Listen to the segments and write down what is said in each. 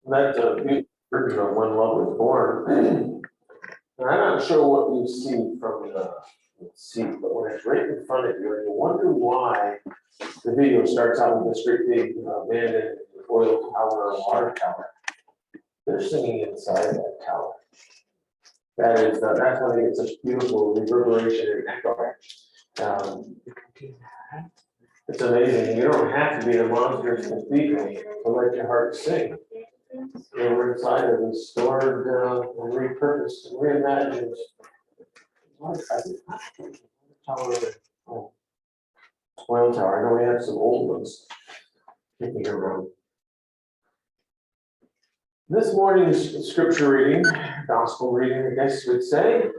That's a beautiful version of When Love Was Born. And I'm not sure what you see from the seat, but when it's right in front of you, and you wonder why the video starts out with this great big abandoned oil tower or water tower. They're singing inside that tower. That is, that's why they get such beautiful reverberation and echo. It's amazing. You don't have to be a monstrous cathedral to let your heart sing. They were inside of restored and repurposed and reimagined. Oil tower. I know we have some old ones kicking around. This morning's scripture reading, gospel reading, I guess you would say,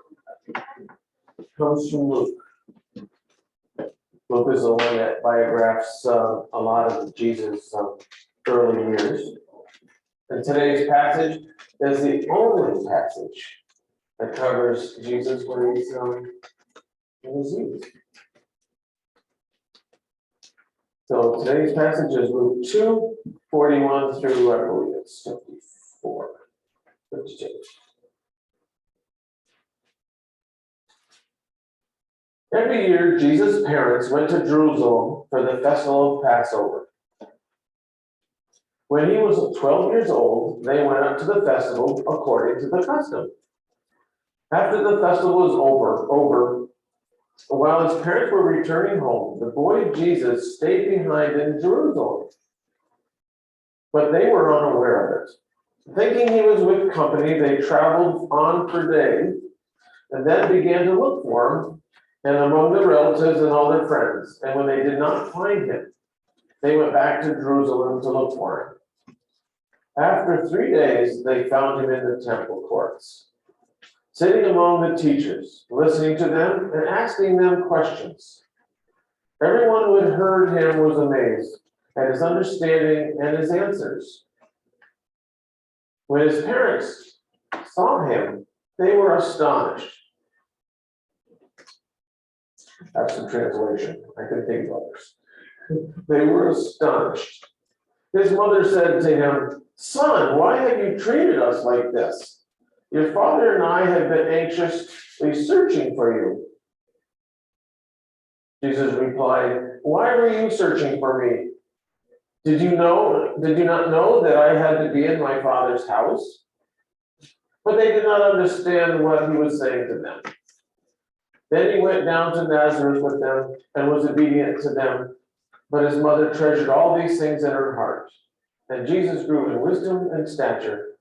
comes from Luke. Luke is the one that biographs a lot of Jesus' early years. And today's passage is the only passage that covers Jesus when he's in his youth. So today's passage is Luke 2:41 through, I believe it's 54. 52. Every year, Jesus' parents went to Jerusalem for the festival of Passover. When he was 12 years old, they went up to the festival according to the custom. After the festival was over, while his parents were returning home, the boy Jesus stayed behind in Jerusalem. But they were unaware of it. Thinking he was with company, they traveled on for days and then began to look for him and among the relatives and all their friends. And when they did not find him, they went back to Jerusalem to look for him. After 3 days, they found him in the temple courts, sitting among the teachers, listening to them and asking them questions. Everyone who had heard him was amazed at his understanding and his answers. When his parents saw him, they were astonished. I have some translation. I can think of others. They were astonished. His mother said to him, "Son, why have you treated us like this? Your father and I have been anxiously searching for you." Jesus replied, "Why were you searching for me? Did you not know that I had to be in my Father's house?" But they did not understand what he was saying to them. Then he went down to Nazareth with them and was obedient to them. But his mother treasured all these things in her heart. And Jesus grew in wisdom and stature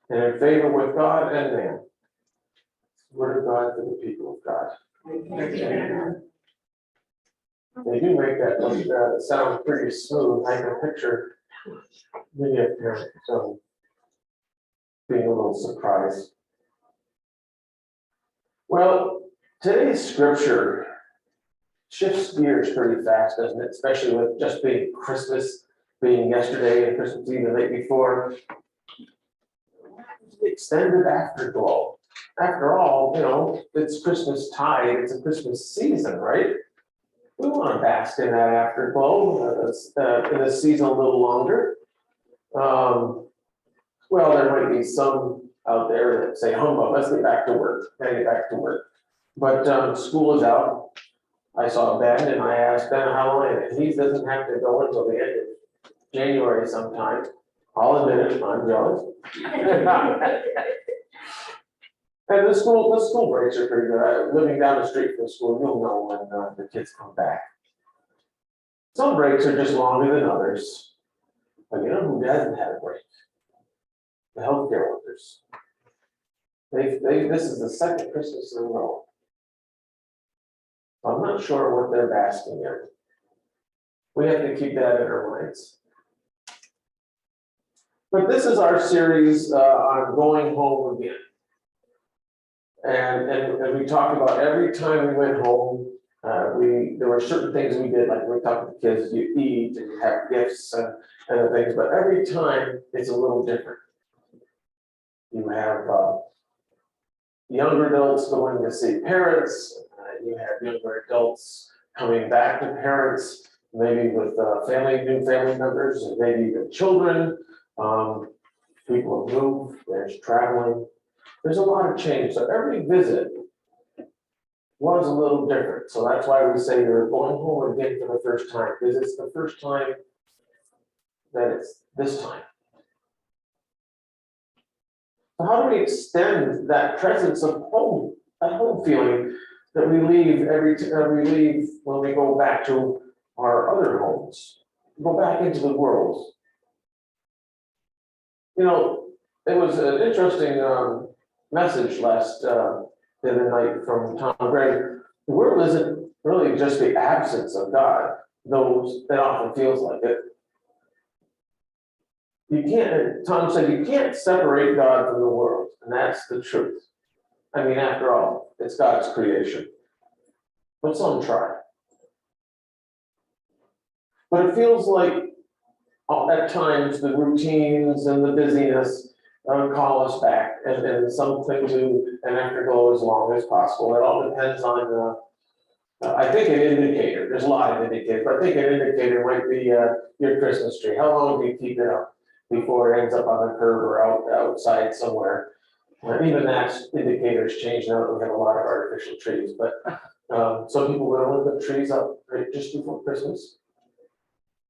and in favor with God and man. Word of God for the people of God. Amen. They do make that look sound pretty smooth. I can picture many of parents being a little surprised. Well, today's scripture shifts gears pretty fast, doesn't it? Especially with just being Christmas, being yesterday and Christmas Eve the night before. The extended afterglow. After all, it's Christmas tide, it's a Christmas season, right? We want to bask in that afterglow in the season a little longer. Well, there might be some out there that say, "Humbug, let's get back to work." Get back to work. But school is out. I saw Ben and I asked Ben how long, and he doesn't have to go until the end of January sometime. I'll admit it, I'm jealous. And the school breaks are pretty good. Living down the street from the school, you'll know when the kids come back. Some breaks are just longer than others. But you know who hasn't had a break? The healthcare workers. This is the second Christmas in a row. I'm not sure what they're basking in. We have to keep that in our minds. But this is our series on going home again. And we talked about every time we went home, there were certain things we did, like we talked to the kids, you eat and you have gifts and other things, but every time it's a little different. You have younger adults going to see parents, you have younger adults coming back to parents, maybe with new family members, and maybe even children. People People have moved, there's traveling, there's a lot of change. So every visit was a little different. So that's why we say you're going home again for the first time, because it's the first time that it's this time. So how do we extend that presence of home, that home feeling that we leave when we go back to our other homes, go back into the world? You know, it was an interesting message last the other night from Tom Gray. The world isn't really just the absence of God, though it often feels like it. You can't, Tom said, you can't separate God from the world, and that's the truth. I mean, after all, it's God's creation. But some try. But it feels like at times the routines and the busyness call us back, and something to an afterglow as long as possible. It all depends on, I think an indicator, there's a lot of indicators, but I think an indicator might be your Christmas tree. How long do you keep it up before it ends up on the curb or outside somewhere? Even that indicator's changed now that we have a lot of artificial trees, but some people will only put trees up right just before Christmas.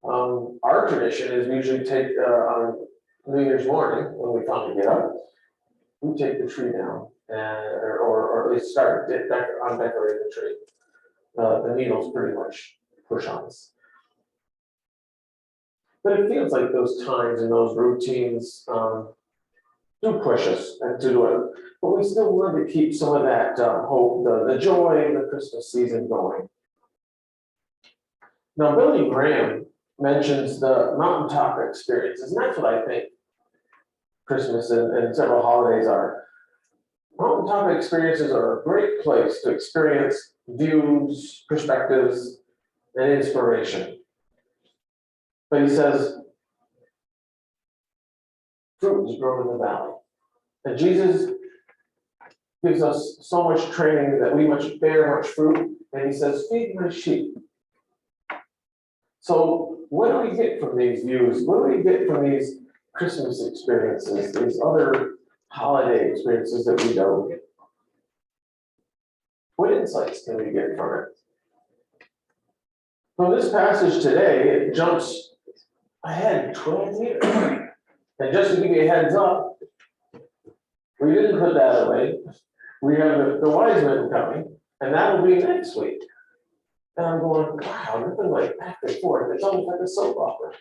Our tradition is we usually take on New Year's morning, when we finally get up, we take the tree down or at least start on decorating the tree. The needles pretty much push on us. But it feels like those times and those routines do push us and to do it. But we still want to keep some of that hope, the joy of the Christmas season going. Now, Billy Graham mentions the mountaintop experiences, and that's what I think Christmas and several holidays are. Mountaintop experiences are a great place to experience views, perspectives, and inspiration. But he says, fruit is grown in the valley. And Jesus gives us so much training that we must bear much fruit. And he says, feed my sheep. So what do we get from these views? What do we get from these Christmas experiences, these other holiday experiences that we don't get? What insights can we get from it? From this passage today, it jumps ahead 12 years. And just to give you a heads up, we didn't put that away. We have the wise men coming, and that will be next week. And I'm going, wow, nothing like back and forth. It's almost like a soap opera.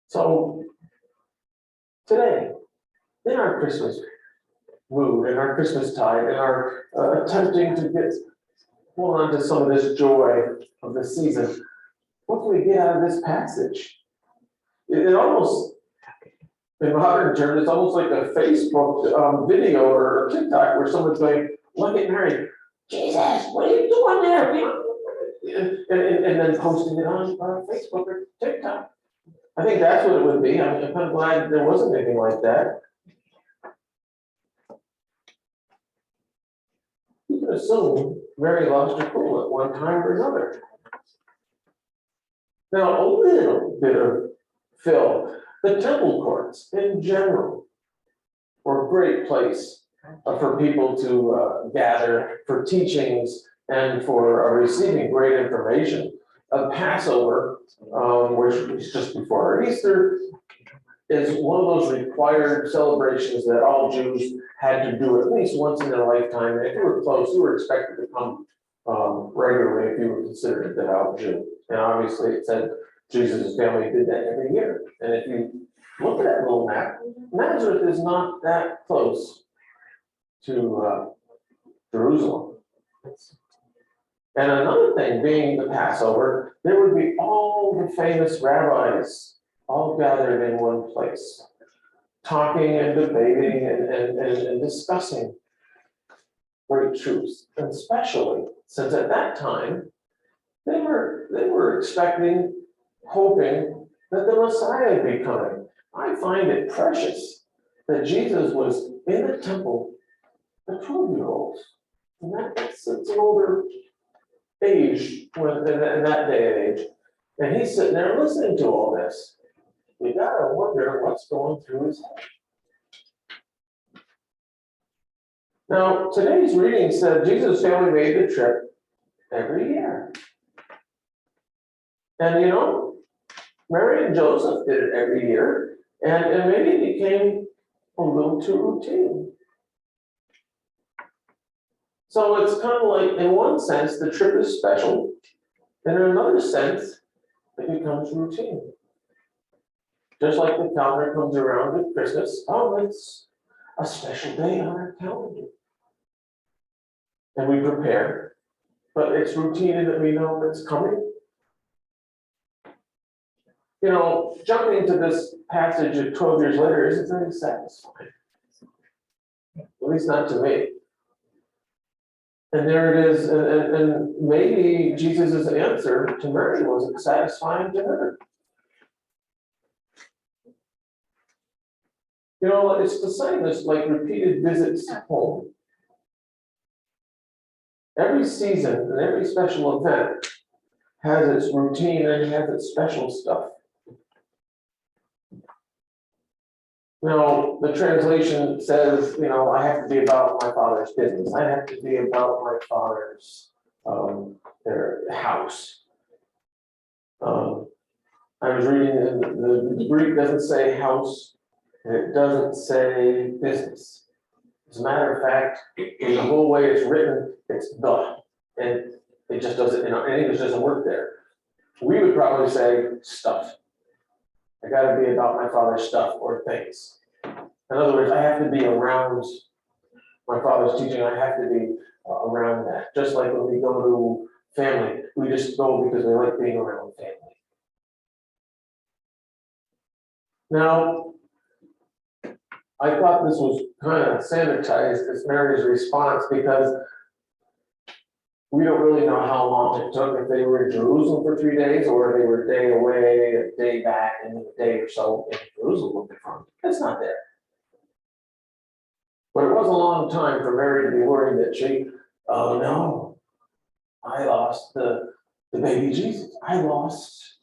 So today, in our Christmas mood, in our Christmas tide, in our attempting to hold on to some of this joy of the season, what can we get out of this passage? It almost, in modern terms, it's almost like a Facebook video or TikTok where someone's going, look at Mary, Jesus, what are you doing there? And then posting it on Facebook or TikTok. I think that's what it would be. I'm kind of glad there wasn't anything like that. You can assume Mary lost her cool at one time or another. Now, a little bit of Phil, the temple courts in general were a great place for people to gather for teachings and for receiving great information. Passover, which is just before Easter, is one of those required celebrations that all Jews had to do at least once in their lifetime. And if you were close, you were expected to come regularly if you were considered a devout Jew. And obviously it said Jesus' family did that every year. And if you look at that little map, Nazareth is not that close to Jerusalem. And another thing, being the Passover, there would be all the famous rabbis all gathered in one place, talking and debating and discussing great truths. And especially since at that time, they were expecting, hoping that the Messiah would be coming. I find it precious that Jesus was in the temple at 12-year-olds. And it's an older age in that day and age. And he's sitting there listening to all this. you gotta wonder what's going through his head. Now, today's reading said Jesus' family made the trip every year. And you know, Mary and Joseph did it every year, and maybe it became a little too routine. So it's kind of like, in one sense, the trip is special, and in another sense, it becomes routine. Just like the calendar comes around at Christmas, oh, it's a special day on our calendar. And we prepare, but it's routine in that we know it's coming. You know, jumping into this passage of 12 years later isn't very satisfying. At least not to me. And there it is, and maybe Jesus' answer to Mary wasn't satisfying to her. You know, it's the same as like repeated visits home. Every season and every special event has its routine and has its special stuff. You know, the translation says, you know, I have to be about my Father's business. I have to be about my Father's their house. I was reading, the Greek doesn't say house, and it doesn't say business. As a matter of fact, in the whole way it's written, it's the, and it just doesn't, you know, English doesn't work there. We would probably say stuff. I gotta be about my Father's stuff or things. In other words, I have to be around my Father's teaching. I have to be around that. Just like when we go to family, we just go because we like being around family. Now, I thought this was kind of sanitized as Mary's response because we don't really know how long it took, if they were in Jerusalem for 3 days or they were a day away, a day back, and a day or so in Jerusalem. It's not there. But it was a long time for Mary to be worried that she, oh no, I lost the baby Jesus. I lost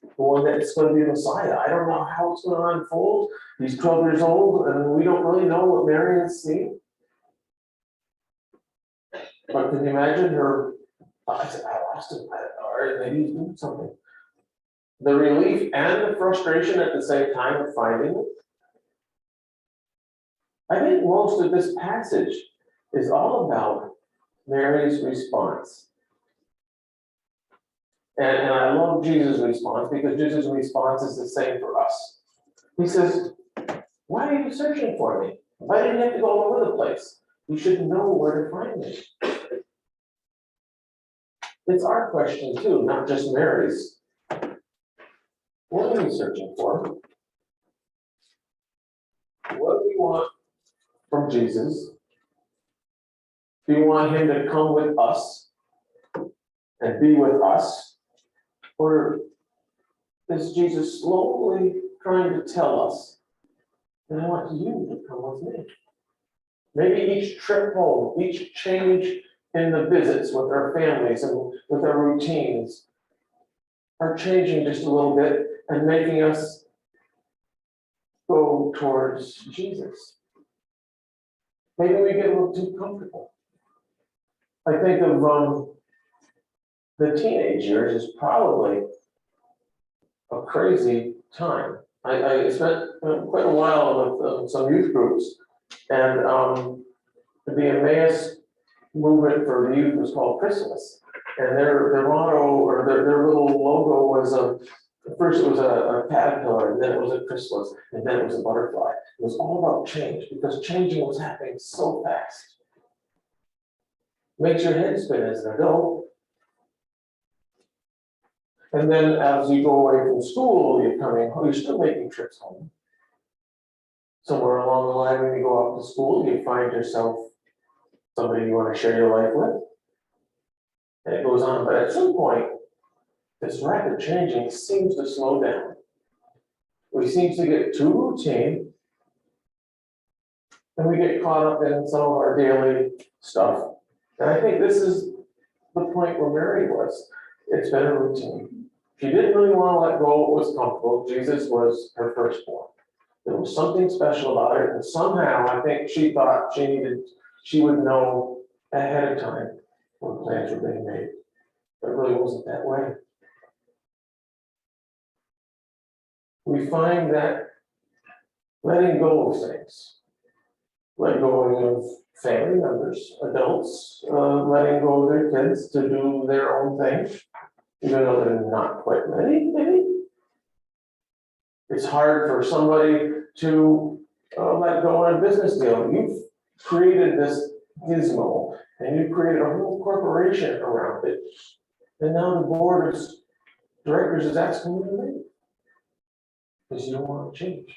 the one that's going to be the Messiah. I don't know how it's going to unfold. He's 12 years old, and we don't really know what Mary has seen. But can you imagine her? I said, I lost him. Or maybe he's doing something. The relief and the frustration at the same time of finding it. I think most of this passage is all about Mary's response. And I love Jesus' response because Jesus' response is the same for us. He says, why are you searching for me? Why didn't you have to go all over the place? You should know where to find me. It's our question too, not just Mary's. What are we searching for? What do we want from Jesus? Do you want him to come with us and be with us? Or is Jesus slowly trying to tell us that I want you to come with me? Maybe each trip home, each change in the visits with our families and with our routines are changing just a little bit and making us go towards Jesus. Maybe we get a little too comfortable. I think of the teenage years is probably a crazy time. I spent quite a while with some youth groups, and the Emmaus movement for the youth was called Christmas, and their motto or their little logo was first it was a caterpillar, and then it was a chrysalis, and then it was a butterfly. It was all about change because changing was happening so fast. Makes your head spin as an adult. And then as you go away from school, you're coming home, you're still making trips home. Somewhere along the line, when you go off to school, you find yourself somebody you want to share your life with. And it goes on, but at some point, this rapid changing seems to slow down. We seem to get too routine, and we get caught up in some of our daily stuff. And I think this is the point where Mary was. It's been a routine. She didn't really want to let go of what was comfortable. Jesus was her firstborn. There was something special about it, and somehow I think she thought she would know ahead of time when plans were being made. But it really wasn't that way. We find that letting go of things, letting go of family members, adults, letting go of their kids to do their own thing, even though they're not quite ready, maybe. It's hard for somebody to let go on a business deal. You've created this gizmo, and you created a whole corporation around it. And now the board of directors is asking you to leave because you don't want to change.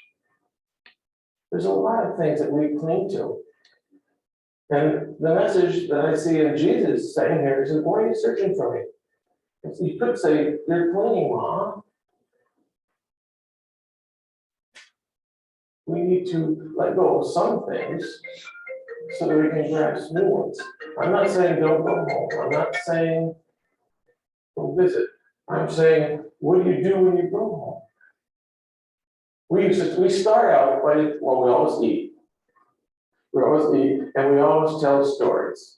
There's a lot of things that we cling to. And the message that I see in Jesus saying here is, why are you searching for me? You could say, you're clinging, Mom. We need to let go of some things so that we can grasp new ones. I'm not saying don't go home. I'm not saying don't visit. I'm saying, what do you do when you go home? We start out by, well, we always eat. We always eat, and we always tell stories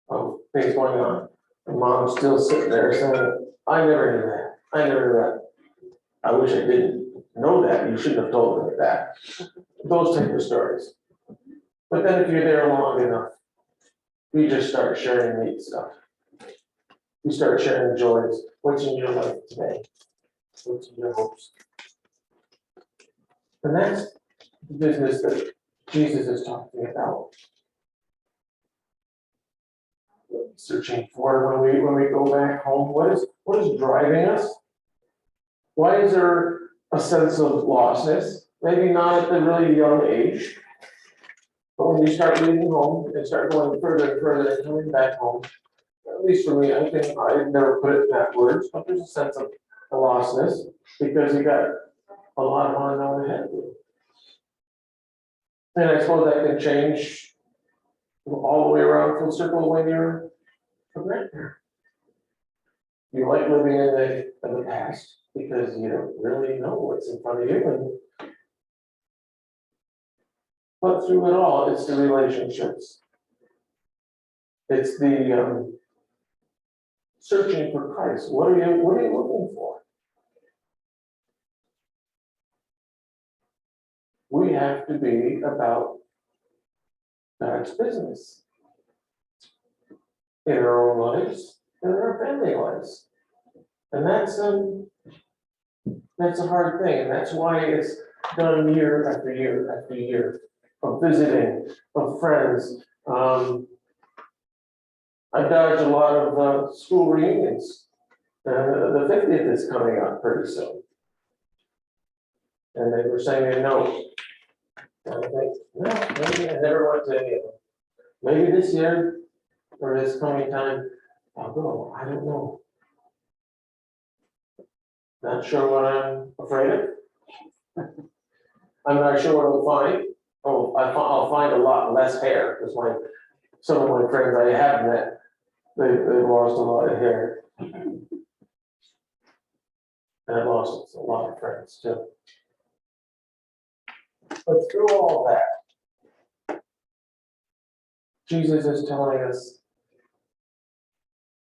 of things going on. And Mom's still sitting there saying, I never knew that. I never knew that. I wish I didn't know that. You shouldn't have told me that. Those type of stories. But then if you're there long enough, you just start sharing neat stuff. You start sharing joys. What's in your life today? What's in your hopes? And that's the business that Jesus is talking about. Searching for when we go back home. What is driving us? Why is there a sense of lostness? Maybe not at the really young age, but when you start leaving home and start going further and further and coming back home, at least for me, I think I've never put it in that words, but there's a sense of lostness because you got a lot of unknown ahead of you. And I suppose that can change all the way around full circle when you're a grandparent. You like living in the past because you don't really know what's in front of you. But through it all, it's the relationships. It's the searching for Christ. What are you looking for? We have to be about God's business in our own lives and in our family lives. And that's a hard thing, and that's why it's done year after year after year of visiting, of friends. I dodged a lot of school reunions. The 50th is coming up pretty soon. And they were saying no. And I think, no, maybe I never went to any of them. Maybe this year or this coming time, I'll go. I don't know. Not sure what I'm afraid of. I'm not sure what I'll find. Oh, I'll find a lot less hair because some of my friends I have met, they've lost a lot of hair. And I've lost a lot of friends too. But through all that, Jesus is telling us,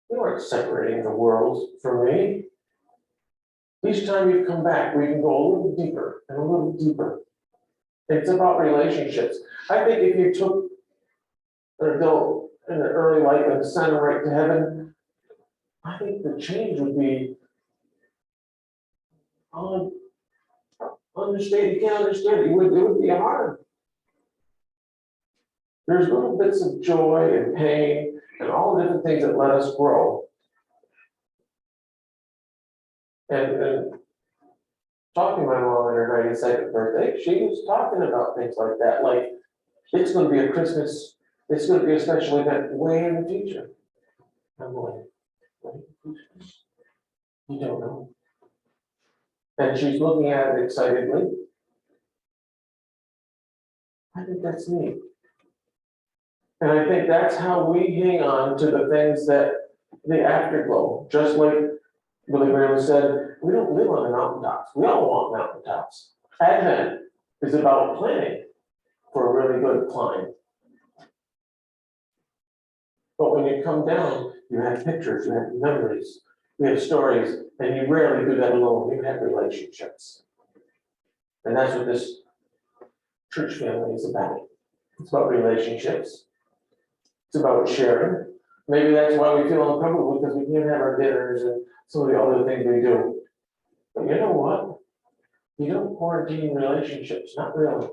you aren't separating the world from me. Each time you come back, we can go a little deeper and a little deeper. It's about relationships. I think if you took an adult in the early life and sent them right to heaven, I think the change would be understand. You can't understand it. It would be hard. There's little bits of joy and pain and all the different things that let us grow. And talking to my mom on her 92nd birthday, she was talking about things like that. Like, it's going to be a Christmas, it's going to be a special event way in the future. I'm going, you don't know. And she's looking at it excitedly. I think that's neat. And I think that's how we hang on to the things that the afterglow, just like Billy Graham said, we don't live on the mountaintops. We all want mountaintops. Advent is about planning for a really good climb. But when you come down, you have pictures, you have memories, you have stories, and you rarely do that alone. You have relationships. And that's what this church family is about. It's about relationships. It's about sharing. Maybe that's why we feel uncomfortable, because we can't have our dinners and some of the other things we do. But you know what? You don't quarantine relationships, not really.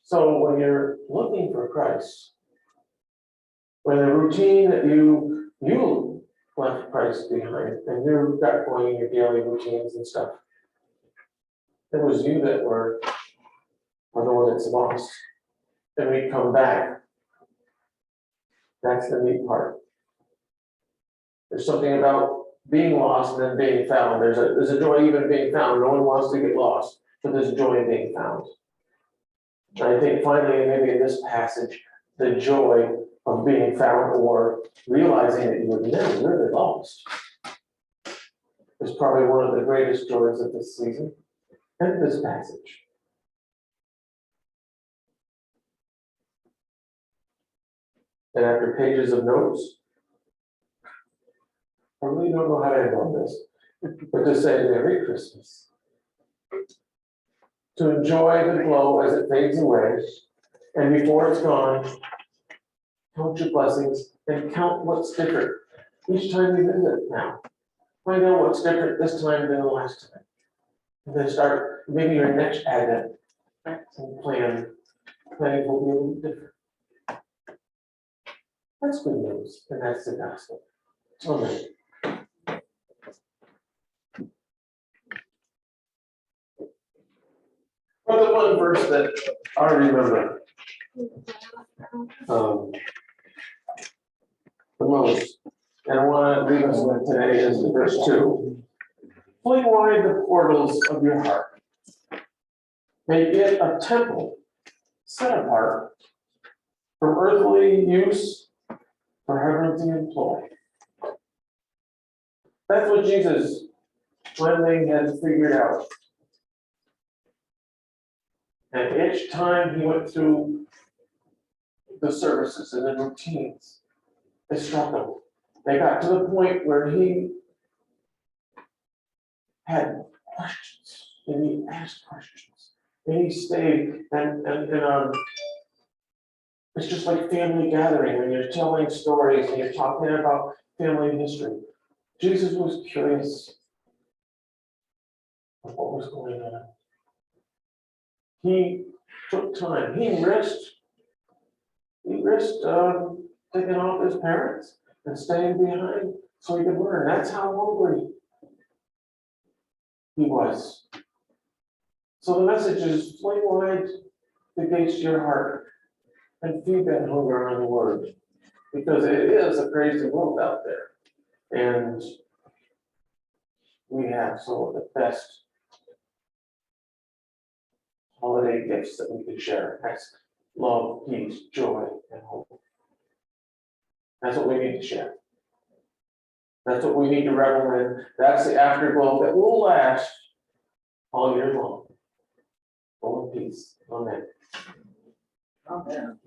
So when you're looking for Christ, when the routine that you left Christ behind, and you got going in your daily routines and stuff, it was you that were the one that's lost. And we come back. That's the neat part. There's something about being lost and then being found. There's a joy even being found. No one wants to get lost, but there's joy in being found. And I think finally, maybe in this passage, the joy of being found or realizing that you were never really lost is probably one of the greatest joys of this season and this passage. And after pages of notes, I really don't know how to end on this, but to say Merry Christmas. To enjoy the glow as it fades away, and before it's gone, count your blessings and count what's different each time you visit now. Find out what's different this time than the last time. And then start maybe your next Advent and planning will be a little different. That's good news, and that's the gospel. Amen. Well, the one verse that I remember the most, and I want to leave us with today is verse 2. Fling wide the portals of your heart. Make it a temple set apart from earthly use for heavenly employ. That's what Jesus finally had figured out. And each time he went through the services and the routines, it struck him. They got to the point where he had questions, and he asked questions, and he stayed, and it's just like family gathering when you're telling stories and you're talking about family history. Jesus was curious of what was going on. He took time. He risked taking off his parents and staying behind so he could learn. That's how hungry he was. So the message is fling wide the gates to your heart and feed that hunger on the word, because it is a crazy world out there, and we have some of the best holiday gifts that we could share. That's love, peace, joy, and hope. That's what we need to share. That's what we need to revel in. That's the afterglow that will last all year long. Go in peace. Amen. Amen.